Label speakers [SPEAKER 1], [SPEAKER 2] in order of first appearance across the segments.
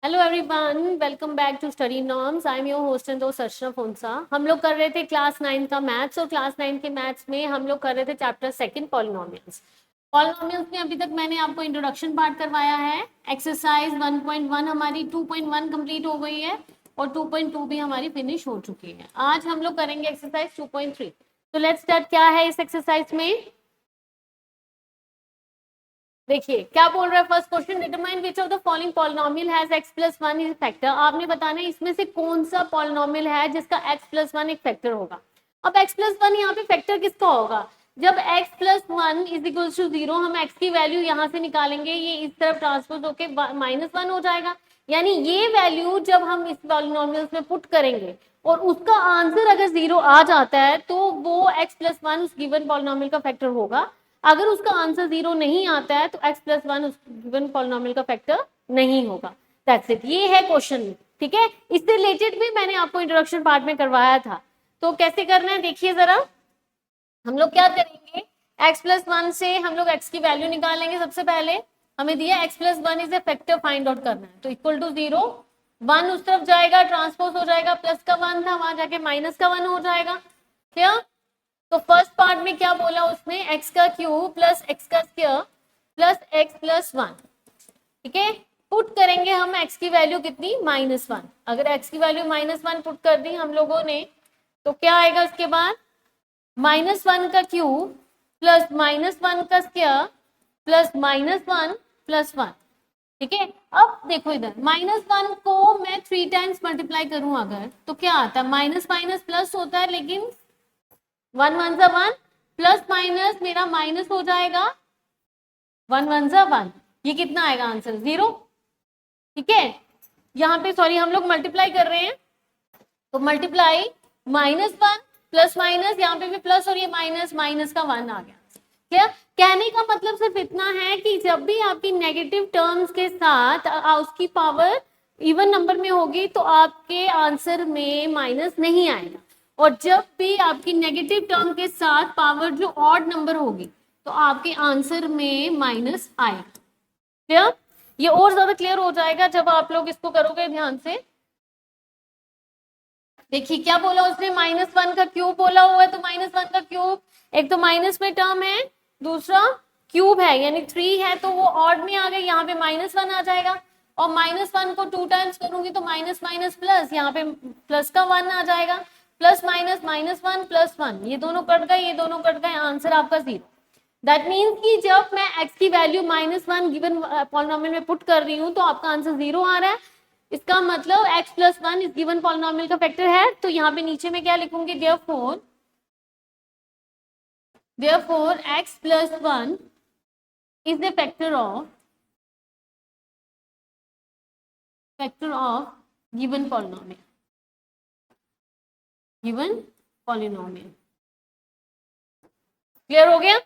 [SPEAKER 1] Hello everyone, welcome back to Study Norms. I am your host and दोस्त अर्चना फोनसा। हम लोग कर रहे थे क्लास 9 का मैथ्स और क्लास 9 के मैथ्स में हम लोग कर रहे थे चैप्टर सेकंड पॉलिनोमियल्स। पॉलिनोमियल्स में अभी तक मैंने आपको इंट्रोडक्शन पार्ट करवाया है। एक्सरसाइज 1.1 हमारी 2.1 कंप्लीट हो गई है और 2.2 भी हमारी फिनिश हो चुकी है। आज हम लोग करेंगे एक्सरसाइज 2.3। तो लेट्स स्टार्ट। क्या है इस एक्सरसाइज में? देखिए क्या बोल रहा है first question, determine which of the following polynomial has x plus 1 is factor. आपने बताना है इसमें से कौन सा पॉलिनोमियल है जिसका x प्लस 1 एक फैक्टर होगा। अब x प्लस 1 यहाँ पे फैक्टर किसका होगा? जब x plus 1 is equal to 0 हम x की वैल्यू यहाँ से निकालेंगे, ये इस तरफ ट्रांसपोज होके -1 हो जाएगा। यानी ये वैल्यू जब हम इस पॉलिनोमियल्स में पुट करेंगे और उसका आंसर अगर 0 आ जाता है तो वो x प्लस 1 उस गिवन पॉलिनोमियल का फैक्टर होगा। अगर उसका आंसर 0 नहीं आता है तो x प्लस 1 उस गिवन पॉलिनोमियल का फैक्टर नहीं होगा। दैट्स इट, ये है क्वेश्चन। ठीक है, इससे रिलेटेड भी मैंने आपको इंट्रोडक्शन पार्ट में करवाया था। तो कैसे करना है देखिए जरा। हम लोग क्या करेंगे, x प्लस 1 से हम लोग x की वैल्यू निकालेंगे। सबसे पहले हमें दिया x plus 1 is a factor find out करना है, तो इक्वल टू 0 1 उस तरफ जाएगा, ट्रांसपोज हो जाएगा, प्लस का 1 था वहां जाके माइनस का 1 हो जाएगा। क्या? तो फर्स्ट पार्ट में क्या बोला उसने, x का क्यूब प्लस x का स्क्वायर प्लस x प्लस 1। ठीक है, पुट करेंगे हम x की वैल्यू कितनी, -1। अगर x की वैल्यू -1 पुट कर दी हम लोगों ने तो क्या आएगा उसके बाद, -1 का क्यूब प्लस -1 का स्क्वायर प्लस -1 प्लस 1। ठीक है, अब देखो इधर -1 को मैं 3 टाइम्स मल्टीप्लाई करूं अगर तो क्या आता है, माइनस माइनस प्लस होता है, लेकिन 1 1 सा 1 प्लस माइनस मेरा माइनस हो जाएगा, 1 1 सा 1। ये कितना आएगा आंसर, 0। ठीक है, यहाँ पे सॉरी हम लोग मल्टीप्लाई कर रहे हैं तो मल्टीप्लाई -1 प्लस माइनस, यहाँ पे भी प्लस और ये माइनस, माइनस का 1 आ गया। क्या कहने का मतलब सिर्फ इतना है कि जब भी आपकी नेगेटिव टर्म्स के साथ उसकी पावर इवन नंबर में होगी तो आपके आंसर में माइनस नहीं आएगा, और जब भी आपकी नेगेटिव टर्म के साथ पावर जो ऑड नंबर होगी तो आपके आंसर में माइनस आएगा। क्लियर? ये और ज्यादा क्लियर हो जाएगा जब आप लोग इसको करोगे ध्यान से। देखिए क्या बोला उसने, -1 का क्यूब बोला हुआ है, तो -1 का क्यूब एक तो माइनस में टर्म है, दूसरा क्यूब है यानी 3 है, तो वो ऑड में आ गए, यहाँ पे -1 आ जाएगा। और -1 को 2 टाइम्स करूंगी तो माइनस माइनस प्लस, यहाँ पे प्लस का 1 आ जाएगा, प्लस माइनस -1 प्लस 1, ये दोनों कट गए, ये दोनों कट गए, आंसर आपका 0। दैट मीन्स कि जब मैं x की वैल्यू -1 गिवन पॉलिनोमियल में पुट कर रही हूँ तो आपका आंसर 0 आ रहा है। इसका मतलब x प्लस 1 इस गिवन पॉलिनोमियल का फैक्टर है। तो यहाँ पे नीचे में क्या लिखूंगी, therefore x plus 1 is the factor of given polynomial। Clear हो गया?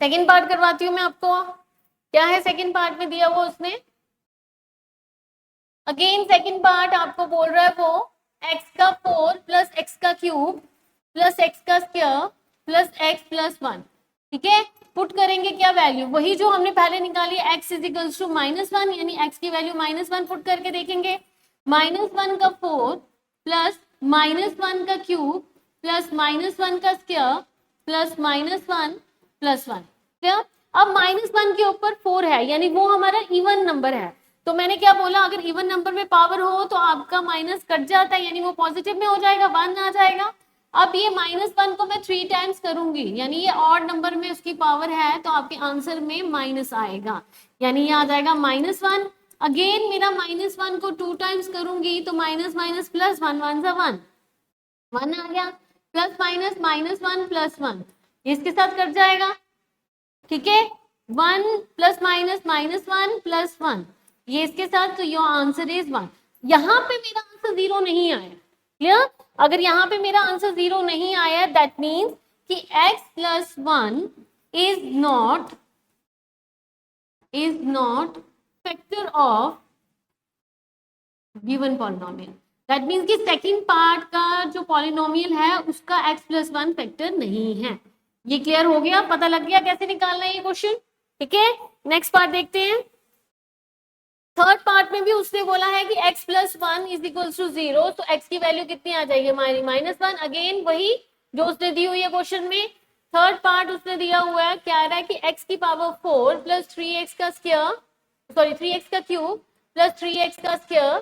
[SPEAKER 1] सेकेंड पार्ट करवाती हूँ मैं आपको। क्या है सेकेंड पार्ट में दिया वो उसने, अगेन सेकेंड पार्ट आपको बोल रहा है वो x का 4 प्लस x का क्यूब प्लस x का स्क्वायर प्लस x प्लस 1। ठीक है, पुट करेंगे क्या वैल्यू, वही जो हमने पहले निकाली, x इज इक्वल्स टू -1, यानी x की वैल्यू -1 पुट करके देखेंगे। -1 का 4 प्लस -1 का क्यूब प्लस -1 का स्क्वायर प्लस -1 प्लस 1। क्या? अब -1 के ऊपर 4 है यानी वो हमारा इवन नंबर है, तो मैंने क्या बोला, अगर इवन नंबर में पावर हो तो आपका माइनस कट जाता है यानी वो पॉजिटिव में हो जाएगा, 1 आ जाएगा। अब ये -1 को मैं 3 टाइम्स करूंगी यानी ये ऑड नंबर में उसकी पावर है तो आपके आंसर में माइनस आएगा, यानी ये आ जाएगा -1। अगेन मेरा -1 को 2 टाइम्स करूंगी तो माइनस माइनस प्लस, 1 1 सा 1 1 आ गया, प्लस माइनस -1 प्लस 1, इसके साथ कट जाएगा। ठीक है, 1 प्लस माइनस -1 प्लस 1, ये इसके साथ, तो योर आंसर इज 1। यहाँ पे मेरा आंसर 0 नहीं आया। क्लियर? अगर यहाँ पे मेरा आंसर 0 नहीं आया दैट मीन्स कि x plus 1 is not factor of given polynomial. That means कि सेकंड पार्ट का जो पॉलिनोमियल है उसका x प्लस 1 फैक्टर नहीं है। ये क्लियर हो गया, पता लग गया कैसे निकालना है ये क्वेश्चन। ठीक है, नेक्स्ट पार्ट देखते हैं। थर्ड पार्ट में भी उसने बोला है कि x plus one is equal to 0, तो x की वैल्यू कितनी आ जाएगी हमारी -1। अगेन वही जो उसने दी हुई है क्वेश्चन में। थर्ड पार्ट उसने दिया हुआ है, क्या आ रहा है कि x की पावर 4 प्लस 3x का स्क्वायर, सॉरी 3x का क्यूब प्लस 3x का स्क्वायर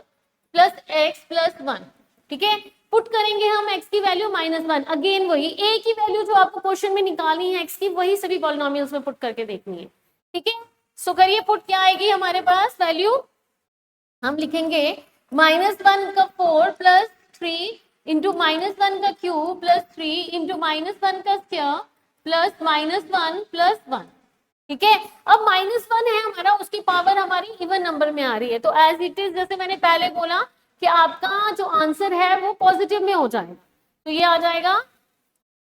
[SPEAKER 1] प्लस x प्लस 1। ठीक है, पुट करेंगे हम x की वैल्यू -1। अगेन वही a की वैल्यू जो आपको क्वेश्चन में निकालनी है x की, वही सभी पॉलिनोमियल्स में पुट करके देखनी है। ठीक है, सो करिए पुट, क्या आएगी हमारे पास वैल्यू, हम लिखेंगे -1 का 4 प्लस 3 इंटू -1 का क्यूब प्लस 3 इंटू -1 का स्क्वायर प्लस -1 प्लस 1। ठीक है, अब -1 है हमारा, उसकी पावर हमारी इवन नंबर में आ रही है, तो एज इट इज, जैसे मैंने पहले बोला कि आपका जो आंसर है वो पॉजिटिव में हो जाएगा, तो ये आ जाएगा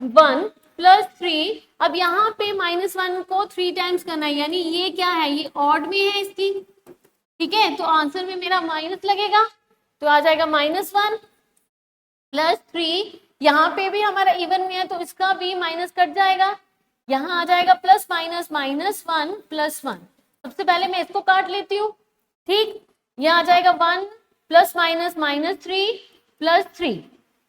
[SPEAKER 1] 1 प्लस 3। अब यहाँ पे -1 को 3 टाइम्स करना है, यानी ये क्या है, ये ऑड में है इसकी। ठीक है, तो आंसर में मेरा माइनस लगेगा, तो आ जाएगा -1 प्लस 3। यहाँ पे भी हमारा इवन में है तो इसका भी माइनस कट जाएगा, यहाँ आ जाएगा प्लस माइनस -1 प्लस 1। सबसे पहले मैं इसको काट लेती हूँ। ठीक, यहाँ आ जाएगा 1 प्लस माइनस -3 प्लस 3।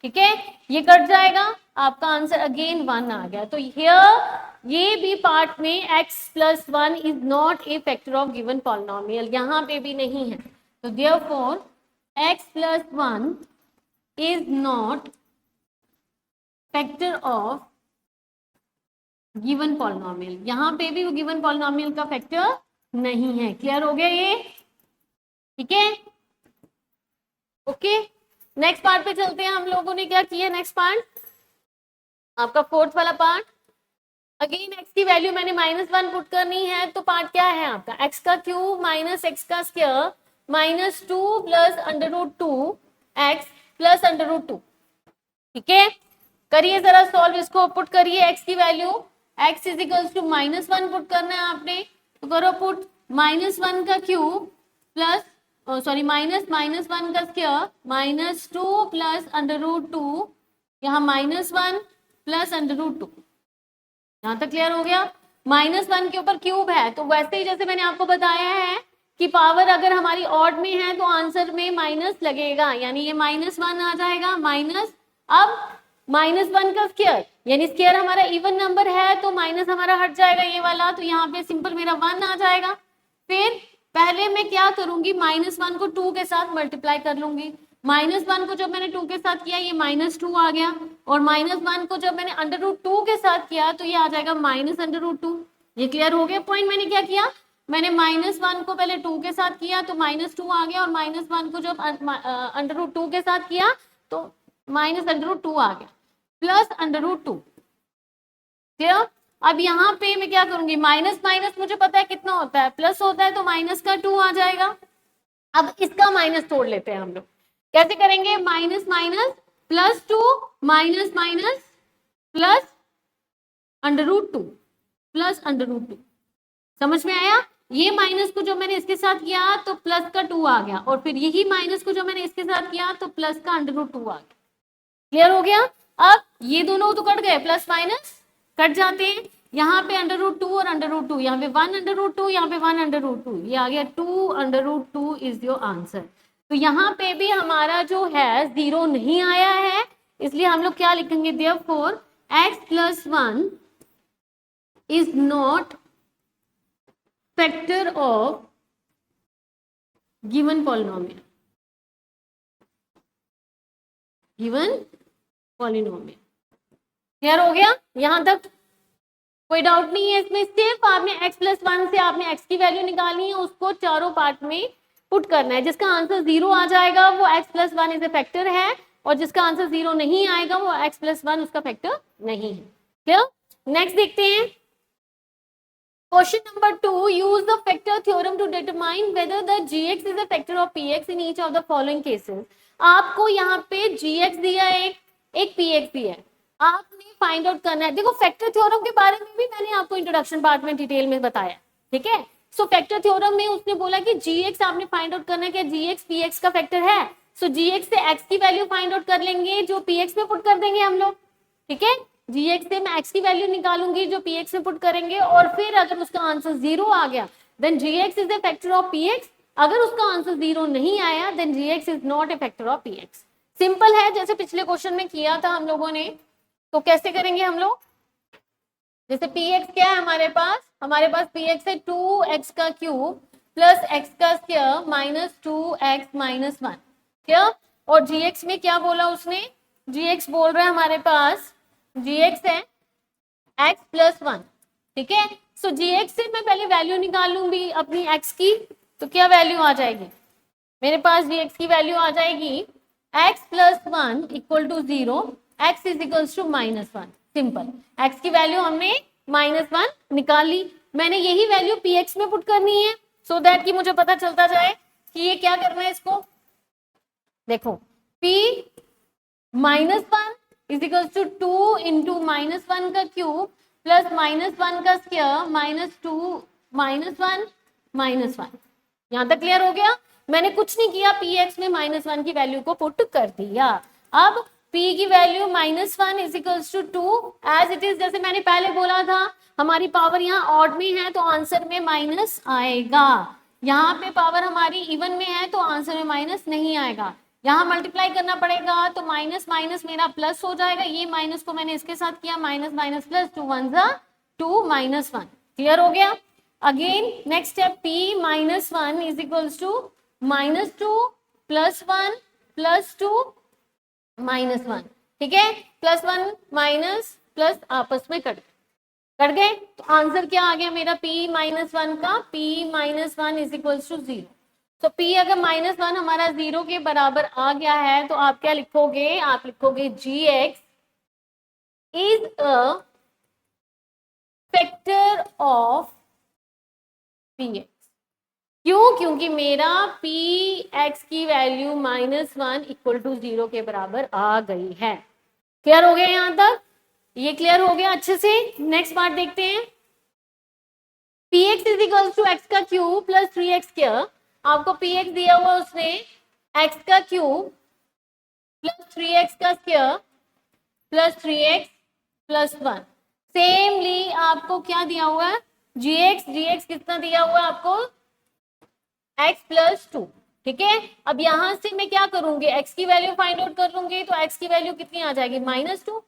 [SPEAKER 1] ठीक है, ये कट जाएगा, आपका आंसर अगेन 1 आ गया। तो हियर ये भी पार्ट में x plus 1 is not a factor of given polynomial, यहाँ पे भी नहीं है, तो therefore x plus 1 is not factor of given polynomial, यहाँ पे भी वो गिवन पॉलिनोमियल का फैक्टर नहीं है। क्लियर हो गया ये? ठीक है, ओके, नेक्स्ट पार्ट पे चलते हैं। हम लोगों ने क्या किया, नेक्स्ट पार्ट आपका फोर्थ वाला पार्ट। अगेन x की वैल्यू मैंने -1 पुट करनी है, तो पार्ट क्या है आपका, x का क्यूब माइनस x का स्क्वायर -2 प्लस √2 x प्लस √2। ठीक है, करिए जरा सॉल्व इसको, पुट करिए x की value, x is equals to -1 put करना है आपने, तो करो पुट -1 का क्यूब प्लस सॉरी -1 का स्क्वायर -2 प्लस √2, यहाँ -1 प्लस √2। यहाँ तक क्लियर हो गया? -1 के ऊपर क्यूब है, तो वैसे ही जैसे मैंने आपको बताया है कि पावर अगर हमारी ऑड में है तो आंसर में माइनस लगेगा, यानी ये -1 आ जाएगा माइनस। अब -1 का स्क्वायर, यानी स्क्वायर हमारा इवन नंबर है तो माइनस हमारा हट जाएगा ये वाला, तो यहाँ पे सिंपल मेरा 1 आ जाएगा। फिर पहले मैं क्या करूंगी, -1 को 2 के साथ मल्टीप्लाई कर लूंगी। -1 को जब मैंने 2 के साथ किया ये -2 आ गया, और -1 को जब मैंने √2 के साथ किया तो ये आ जाएगा -√2। ये क्लियर हो गया पॉइंट? मैंने क्या किया, मैंने -1 को पहले 2 के साथ किया तो -2 आ गया, और -1 को जब √2 के साथ किया तो -√2 आ गया प्लस √2। क्लियर? अब यहाँ पे मैं क्या करूंगी, माइनस माइनस मुझे पता है कितना होता है, प्लस होता है, तो माइनस का 2 आ जाएगा। अब इसका माइनस तोड़ लेते हैं हम लोग, कैसे करेंगे, minus minus +2 minus minus plus √2 plus √2। समझ में आया? ये माइनस को जो मैंने इसके साथ किया तो प्लस का 2 आ गया, और फिर यही माइनस को जो मैंने इसके साथ किया तो प्लस का √2 आ गया। क्लियर हो गया? अब ये दोनों तो कट गए, प्लस माइनस कट जाते हैं, यहाँ पे √2 और √2, यहाँ पे 1 √2, यहाँ पे 1 √2, ये आ गया 2 √2 इज योर आंसर। तो यहाँ पे भी हमारा जो है 0 नहीं आया है, इसलिए हम लोग क्या लिखेंगे, therefore x plus 1 is not factor of given polynomial, given polynomial. Clear हो गया? यहां तक कोई डाउट नहीं है इसमें? सिर्फ आपने x प्लस 1 से आपने x की वैल्यू निकालनी है, उसको चारों पार्ट में पुट करना है। जिसका आंसर 0 आ जाएगा वो x plus 1 is a factor है, और जिसका आंसर 0 नहीं आएगा वो x प्लस 1 उसका फैक्टर नहीं है। क्लियर? नेक्स्ट देखते हैं question number 2, use the factor theorem to determine whether the gx is a factor of px in each of the following cases. आपको यहाँ पे gx दिया है, एक px दिया है, आपने फाइंड आउट करना है। देखो फैक्टर थ्योरम के बारे में भी मैंने आपको इंट्रोडक्शन पार्ट में डिटेल में बताया, ठीक है। सो फैक्टर थ्योरम में उसने बोला कि gx आपने फाइंड आउट करना है कि gx px का फैक्टर है। सो gx से x की वैल्यू फाइंड आउट कर लेंगे जो px में पुट कर देंगे हम लोग, ठीक है। gx से मैं x की वैल्यू निकालूंगी जो px में पुट करेंगे, और फिर अगर उसका आंसर 0 आ गया then gx is the factor of px, अगर उसका आंसर 0 नहीं आया then gx is not a factor of px। Simple है, जैसे पिछले क्वेश्चन में किया था हम लोगों ने। तो कैसे करेंगे हम लोग, जैसे px क्या है हमारे पास px है 2x का क्यूब प्लस x का स्क्वायर माइनस 2x माइनस 1, क्या। और gx में क्या बोला उसने, gx बोल रहा है हमारे पास gx है x प्लस 1, ठीक है। सो gx से मैं पहले वैल्यू निकाल लूंगी अपनी x की, तो क्या वैल्यू आ जाएगी मेरे पास, gx की वैल्यू आ जाएगी x plus 1 equal to 0, x is equals to minus 1। Simple, x की वैल्यू हमने माइनस 1 निकाल ली। मैंने यही वैल्यू px में पुट करनी है सो दैट कि मुझे पता चलता जाए कि ये क्या करना है इसको। देखो p minus 1 is equals to 2 into minus 1 का क्यूब प्लस माइनस 1 का स्क्वायर माइनस 2 माइनस 1 माइनस 1। यहां तक क्लियर हो गया। मैंने कुछ नहीं किया, px में माइनस 1 की वैल्यू को पुट कर दिया। अब p की value minus 1 is equals to 2 as it is, जैसे मैंने पहले बोला था हमारी पावर यहाँ ऑड में है तो आंसर में माइनस आएगा, यहाँ पे पावर हमारी इवन में है तो आंसर में माइनस नहीं आएगा। यहाँ मल्टीप्लाई करना पड़ेगा तो माइनस माइनस मेरा प्लस हो जाएगा, ये माइनस को मैंने इसके साथ किया, माइनस माइनस प्लस 2 1 जा 2 माइनस 1। क्लियर हो गया। Again next step, p minus 1 is equals to minus 2 plus 1 plus 2 minus 1, ठीक है। प्लस 1 माइनस प्लस आपस में कट गए, तो आंसर क्या आ गया मेरा p माइनस 1 का, p minus 1 is equals to 0। तो p अगर माइनस 1 हमारा 0 के बराबर आ गया है तो आप क्या लिखोगे, आप लिखोगे gx is a factor of px। क्यों, क्योंकि मेरा px की वैल्यू माइनस 1 इक्वल टू 0 के बराबर आ गई है। क्लियर हो गया यहां तक, ये क्लियर हो गया अच्छे से। नेक्स्ट पार्ट देखते हैं, px is equal to x का क्यूब प्लस 3x स्क्वायर। आपको px दिया हुआ उसने x का क्यूब प्लस 3x का स्क्वायर प्लस 3x प्लस 1। सेमली आपको क्या दिया हुआ है, gx कितना दिया हुआ है आपको, x प्लस 2, ठीक है। अब यहां से मैं क्या करूंगी, x की वैल्यू फाइंड आउट कर लूंगी, तो x की वैल्यू कितनी आ जाएगी, माइनस 2।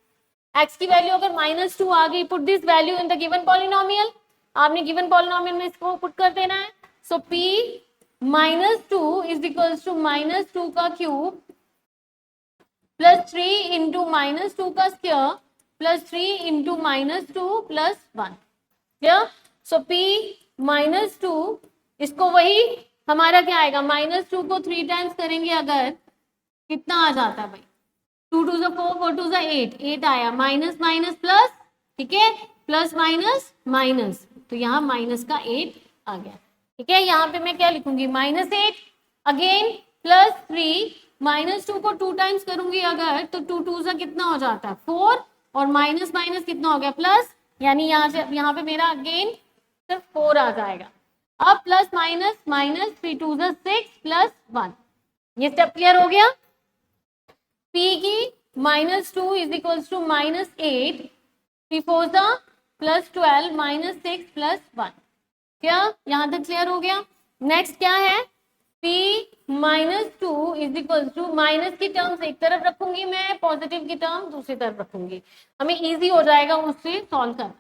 [SPEAKER 1] x की वैल्यू अगर माइनस 2 आ गई, put this value in the given polynomial, आपने गिवन पॉलिनोमियल में इसको पुट कर देना है। So p minus 2 is equal to minus 2 का क्यूब प्लस 3 इंटू माइनस 2 का square plus 3 into minus 2 plus 1, क्या। सो p माइनस 2, इसको वही हमारा क्या आएगा, माइनस 2 को 3 टाइम्स करेंगे अगर, कितना आ जाता है भाई, 2 2 जा 4 4 2 जा 8 8 आया, माइनस माइनस प्लस, ठीक है, प्लस माइनस माइनस, तो यहाँ माइनस का 8 आ गया, ठीक है। यहाँ पे मैं क्या लिखूंगी, माइनस 8 अगेन प्लस 3, माइनस 2 को 2 टाइम्स करूंगी अगर, तो 2 2 जा कितना हो जाता है 4, और माइनस माइनस कितना हो गया प्लस, यानी यहाँ पे मेरा अगेन सिर्फ 4 आ जाएगा। अब प्लस माइनस माइनस 3 2 जा 6 प्लस 1, ये स्टेप क्लियर हो गया। p की minus 2 is equal to minus 8, 3 4 जा प्लस 12 माइनस 6 प्लस 1, क्या यहां तक क्लियर हो गया। नेक्स्ट क्या है, p minus 2 is equal to, minus की टर्म्स एक तरफ रखूंगी मैं, पॉजिटिव की टर्म दूसरी तरफ रखूंगी, हमें इजी हो जाएगा उससे सॉल्व करना।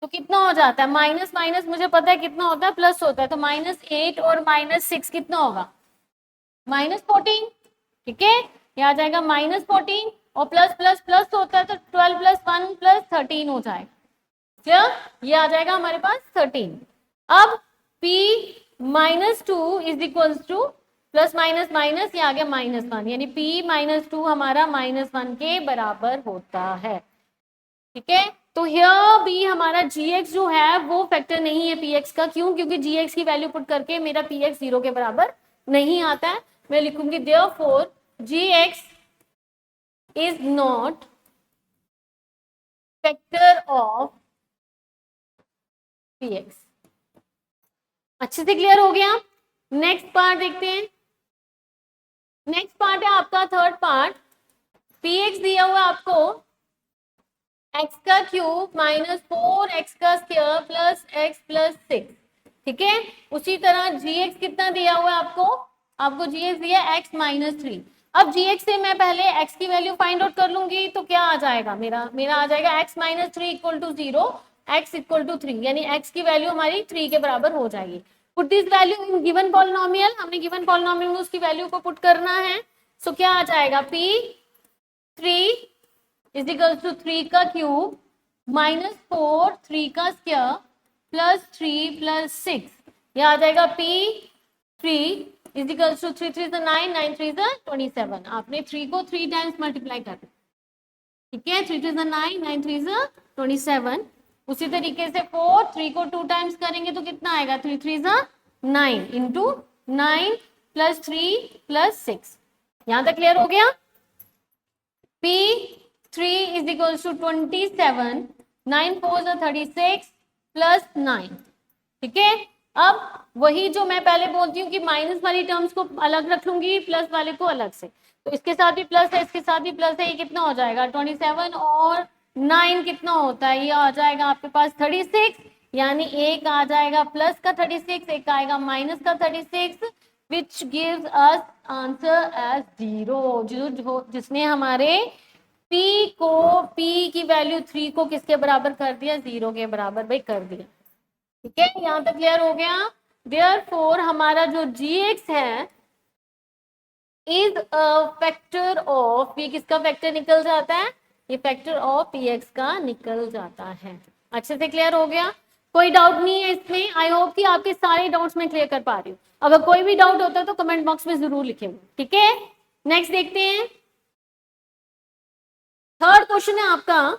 [SPEAKER 1] तो कितना हो जाता है, माइनस माइनस मुझे पता है कितना होता है, प्लस होता है, तो माइनस 8 और माइनस 6 कितना होगा, माइनस 14, ठीक है। ये आ जाएगा माइनस 14, और प्लस प्लस प्लस होता है तो 12 प्लस 1 प्लस 13 हो जाएगा, क्या ये आ जाएगा हमारे पास 13। अब p minus 2 is equal two plus minus minus, ये आ गया माइनस 1, यानी p माइनस 2 हमारा माइनस 1 के बराबर होता है, ठीक है। तो हियर भी हमारा gx जो है वो फैक्टर नहीं है px का, क्यों, क्योंकि gx की वैल्यू पुट करके मेरा px 0 के बराबर नहीं आता है। मैं लिखूंगी therefore gx is not factor of px। अच्छे से क्लियर हो गया। नेक्स्ट पार्ट देखते हैं, नेक्स्ट पार्ट है आपका थर्ड पार्ट, px दिया हुआ आपको x का क्यूब माइनस 4x का स्क्वायर प्लस x प्लस 6, ठीक है। उसी तरह gx कितना दिया हुआ है आपको gx दिया x माइनस 3। अब gx से मैं पहले x की वैल्यू फाइंड आउट कर लूंगी तो क्या आ जाएगा, मेरा आ जाएगा x minus 3 equal to 0, x equal to 3, यानी x की वैल्यू हमारी 3 के बराबर हो जाएगी। Put this value in given polynomial, हमने गिवन पॉलिनोमियल में उसकी वैल्यू को पुट करना है। सो क्या आ जाएगा, p3 इज इक्वल टू 3 का क्यूब माइनस 4 3 का स्क्वायर प्लस 3 प्लस 6, यह आ जाएगा p3 इज इक्वल टू 3 3 9 9 3 27। आपने 3 को 3 टाइम्स मल्टीप्लाई कर, ठीक है, 3 3 9 9 3 27। उसी तरीके से 4 3 को 2 टाइम्स करेंगे तो कितना आएगा, 3 3 9 इंटू 9 प्लस 3 प्लस 6। यहां तक क्लियर हो गया। p3 is equal to 27, 9 4 36 plus 9, ठीक है। अब वही जो मैं पहले बोलती हूँ कि माइनस वाली टर्म्स को अलग रख लूंगी, प्लस वाले को अलग से, तो इसके साथ भी प्लस है, इसके साथ भी प्लस है, ये कितना हो जाएगा 27 और 9 कितना होता है, ये आ जाएगा आपके पास 36, यानी एक आ जाएगा प्लस का 36, एक आएगा माइनस का 36, which gives us answer as 0, जिसने हमारे p को, p की वैल्यू 3 को किसके बराबर कर दिया, 0 के बराबर भाई कर दिया, ठीक है। यहां तक क्लियर हो गया। देयरफॉर हमारा जो gx है इज अ फैक्टर ऑफ, ये किसका फैक्टर निकल जाता है, ये फैक्टर ऑफ px का निकल जाता है। अच्छे से क्लियर हो गया, कोई डाउट नहीं है इसमें। आई होप कि आपके सारे डाउट्स मैं क्लियर कर पा रही हूँ। अगर कोई भी डाउट होता है तो कमेंट बॉक्स में जरूर लिखेंगे, ठीक है। नेक्स्ट देखते हैं, थर्ड क्वेश्चन है आपका,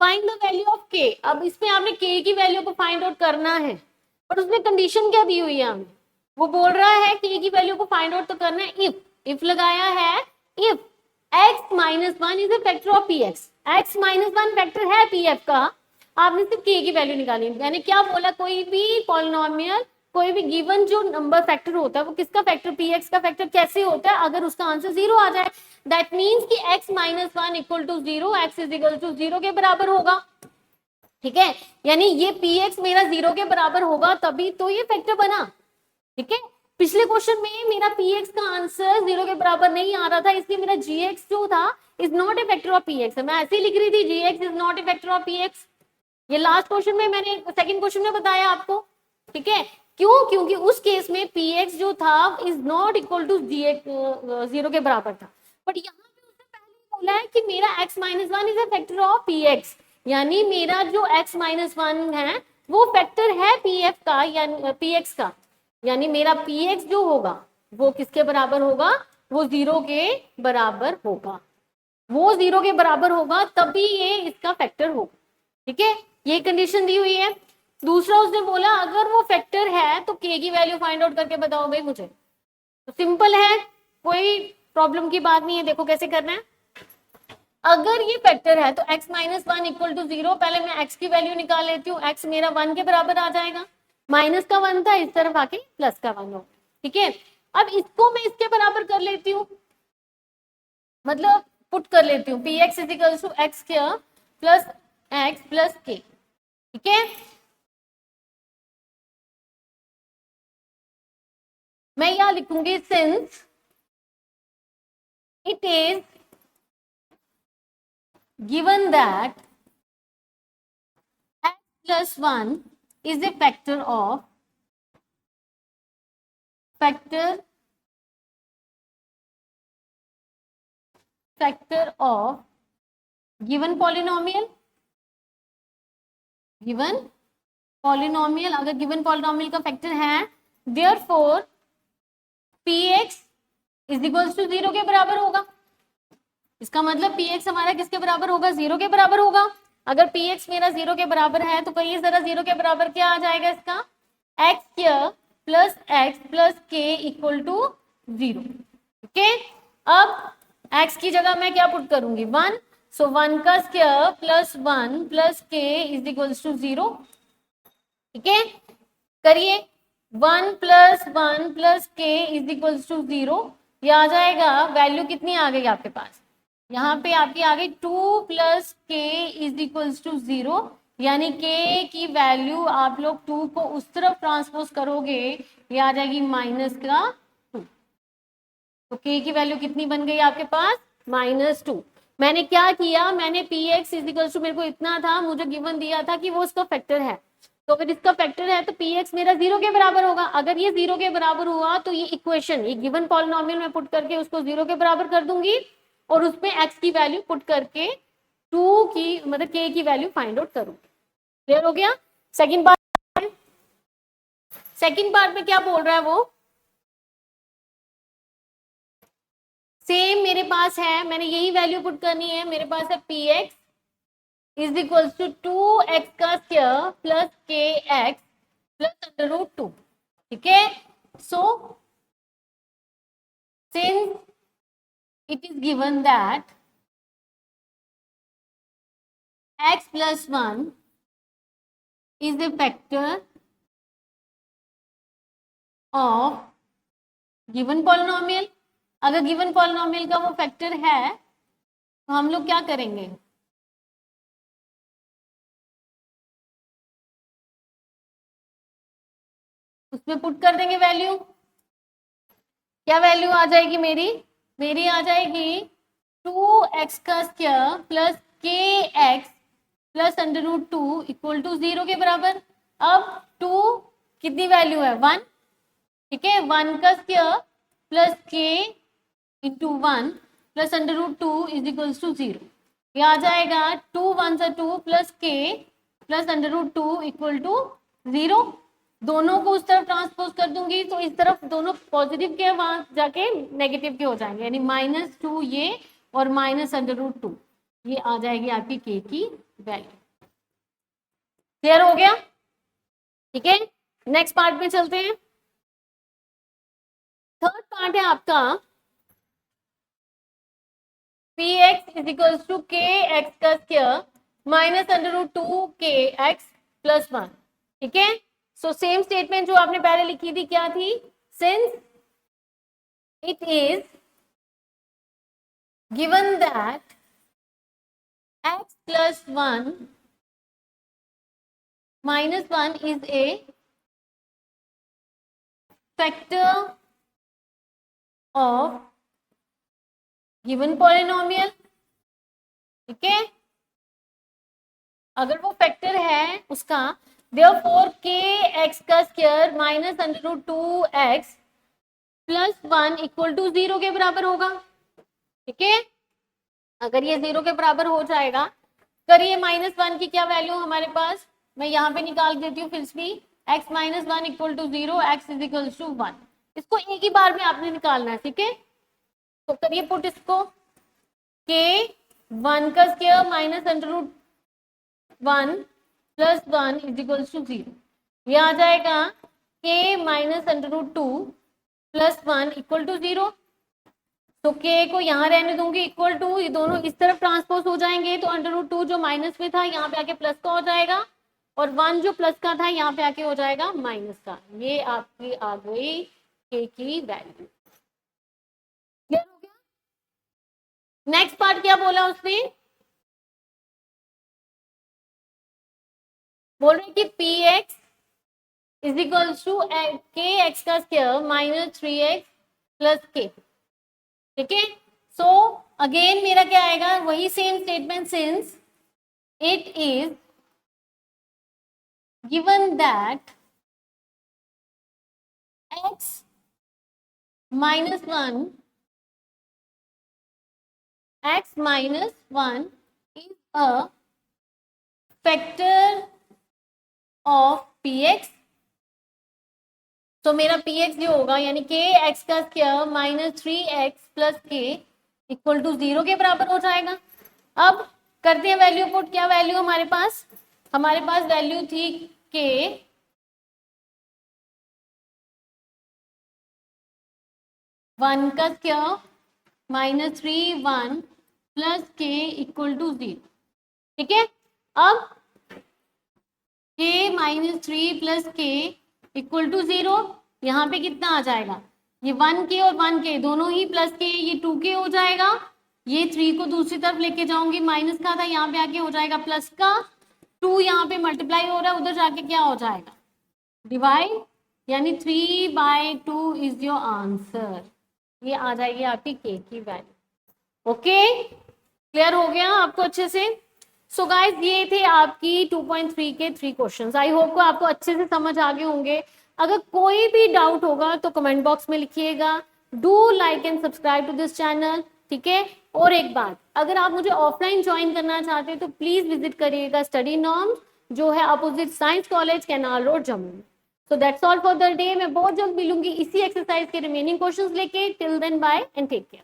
[SPEAKER 1] find the value of k। अब इसमें आपने k की वैल्यू को फाइंड आउट करना है, पर उसमें कंडीशन क्या दी हुई है हमें, वो बोल रहा है k की वैल्यू को फाइंड आउट तो करना है इफ लगाया है, if x minus 1 is a factor of px, x minus 1 factor है pf का, आपने सिर्फ k की वैल्यू निकाली। यानी क्या बोला, कोई भी पॉलिनोमियल, कोई भी गिवन जो नंबर फैक्टर होता है वो किसका फैक्टर, px का फैक्टर कैसे होता है, अगर उसका आंसर 0 आ जाए, दैट मीन्स कि x minus 1 equal to 0, x is equal to 0 के बराबर होगा, ठीक है। यानी ये px मेरा 0 के बराबर होगा तभी तो ये फैक्टर बना, ठीक है। पिछले क्वेश्चन में मेरा px का आंसर 0 के बराबर नहीं आ रहा था, इसलिए मेरा gx जो था is not a factor of px, मैं ऐसे ही लिख रही थी gx is not a factor of px। ये लास्ट क्वेश्चन में मैंने सेकंड क्वेश्चन में बताया आपको, ठीक है। क्यों, क्योंकि उस केस में px जो था इज नॉट इक्वल टू 0 के बराबर था, बट यहाँ पे उसने पहले बोला है कि मेरा x minus 1 is a factor of px, यानी मेरा जो x माइनस 1 है वो फैक्टर है pf का, यानी px का, यानी मेरा px जो होगा वो किसके बराबर होगा, वो 0 के बराबर होगा, वो 0 के बराबर होगा तभी ये इसका फैक्टर होगा, ठीक है। ये कंडीशन दी हुई है। दूसरा उसने बोला अगर वो फैक्टर है तो k की वैल्यू फाइंड आउट करके बताओ भाई मुझे, तो सिंपल है, कोई प्रॉब्लम की बात नहीं है। देखो कैसे करना है, अगर ये फैक्टर है तो x माइनस 1 इक्वल टू 0, पहले मैं x की वैल्यू निकाल लेती हूँ, x मेरा 1 के बराबर आ जाएगा, माइनस का 1 था, इस तरफ आके प्लस का 1 हो, ठीक है। अब इसको मैं इसके बराबर कर लेती हूँ, मतलब पुट कर लेती हूँ, px is equal to x square plus x plus k, ठीक है। मैं यहां लिखूंगी since it is given that x plus 1 is a factor of given polynomial, अगर गिवन पॉलिनोमियल का फैक्टर है, therefore px is equals to 0 के बराबर होगा। इसका मतलब px हमारा किसके बराबर होगा, 0 के बराबर होगा। अगर px मेरा 0 के बराबर है तो कहिए जरा 0 के बराबर क्या आ जाएगा इसका, x square plus x plus k equal to 0, ठीक है। अब x की जगह मैं क्या पुट करूंगी, 1, सो 1 का square plus 1 plus k is equals to 0, ठीक है। करिए 1 plus 1 plus k is equals to 0, ये आ जाएगा, वैल्यू कितनी आ गई आपके पास, यहाँ पे आपकी आ गई 2 plus k is equals to 0, यानी k की वैल्यू आप लोग 2 को उस तरफ ट्रांसपोज करोगे, ये आ जाएगी -2। तो k की वैल्यू कितनी बन गई आपके पास? -2। मैंने क्या किया, मैंने px इजिकल्स टू, मेरे को इतना था, मुझे गिवन दिया था कि वो उसका फैक्टर है, तो अगर इसका फैक्टर है तो px मेरा 0 के बराबर होगा। अगर ये 0 के बराबर हुआ तो ये इक्वेशन, ये गिवन पॉलिनोमियल में पुट करके उसको 0 के बराबर कर दूंगी और उसमें x की वैल्यू पुट करके 2 की मतलब k की वैल्यू फाइंड आउट करूंगी। क्लियर हो गया? सेकंड पार्ट में क्या बोल रहा है वो, सेम मेरे पास है, मैंने यही वैल्यू पुट करनी है। मेरे पास है px is equal to 2x का स्क्वायर प्लस kx प्लस √2। ठीक है, so since it is given that x plus 1 is a factor of given polynomial, अगर गिवन पॉलिनोमियल का वो फैक्टर है तो हम लोग क्या करेंगे, उसमें पुट कर देंगे वैल्यू। क्या वैल्यू आ जाएगी मेरी आ जाएगी 2x का square plus kx plus √2 equal to 0 के बराबर। अब 2 कितनी वैल्यू है 1, ठीक है, 1 का square plus k into 1 plus √2 is equals to 0। ये आ जाएगा 2 1 2 plus k plus √2 equal to 0। दोनों को उस तरफ ट्रांसपोज कर दूंगी तो इस तरफ दोनों पॉजिटिव के वहां जाके नेगेटिव के हो जाएंगे, यानी -2 ये और -√2 ये आ जाएगी आपकी k की वैल्यू। क्लियर हो गया? ठीक है, नेक्स्ट पार्ट में चलते हैं। थर्ड पार्ट है आपका px is equals to kx का स्क्वायर माइनस √2 kx प्लस 1। ठीक है, सो सेम स्टेटमेंट जो आपने पहले लिखी थी, क्या थी, since it is given that x plus 1 minus 1 is a factor of given polynomial। ठीक है, अगर वो फैक्टर है उसका, therefore kx का square minus √2x plus 1 equal to 0 के बराबर होगा। ठीक है, अगर ये 0 के बराबर हो जाएगा, करिए -1 की क्या वैल्यू हमारे पास, मैं यहाँ पे निकाल देती हूँ फिर भी, x minus 1 equal to 0, x is equal to 1। इसको एक ही बार में आपने निकालना है। ठीक है, तो करिए पुट इसको, k 1 का square minus √1 plus 1 is equal to 0। ये आ जाएगा k minus √2 plus 1 equal to 0। तो k को यहाँ रहने दूंगी इक्वल टू, ये दोनों इस तरफ ट्रांसपोज हो जाएंगे तो √2 जो माइनस में था यहाँ पे आके प्लस का हो जाएगा और 1 जो प्लस का था यहाँ पे आके हो जाएगा माइनस का। ये आपकी आ गई k की वैल्यू। क्लियर हो गया? नेक्स्ट पार्ट क्या बोला उसने, बोल रहे कि px is equal to kx का square minus 3x plus k। ठीक है, सो अगेन मेरा क्या आएगा, वही same statement, since it is given that x minus 1 is a factor of px। तो मेरा px जो होगा यानी kx का square minus 3x plus k equal to 0 के बराबर हो जाएगा। अब करते हैं वैल्यू पुट। क्या वैल्यू हमारे पास वैल्यू थी k 1 का square minus 3 1 plus k equal to 0। ठीक है, अब k minus 3 plus k equal to 0, यहाँ पे कितना आ जाएगा, ये 1k और 1k दोनों ही प्लस के, ये 2k हो जाएगा। ये 3 को दूसरी तरफ लेके जाऊंगी, माइनस का था यहाँ पे आके हो जाएगा प्लस का। 2 यहाँ पे मल्टीप्लाई हो रहा है, उधर जाके क्या हो जाएगा, डिवाइड, यानी 3/2 इज योर आंसर। ये आ जाएगी आपकी के की वैल्यू। ओके, क्लियर हो गया आपको अच्छे से? सो गाइस ये थे आपकी 2.3 के 3 क्वेश्चंस। आई होप को आपको अच्छे से समझ आ गए होंगे। अगर कोई भी डाउट होगा तो कमेंट बॉक्स में लिखिएगा। Do like and subscribe to this channel, ठीक है? और एक बात, अगर आप मुझे ऑफलाइन ज्वाइन करना चाहते हैं तो प्लीज विजिट करिएगा स्टडी नॉर्म, जो है opposite science college, canal road, Jammu. So that's all for the day. मैं बहुत जल्द मिलूंगी इसी एक्सरसाइज के रिमेनिंग क्वेश्चंस लेके। Till then bye and take care.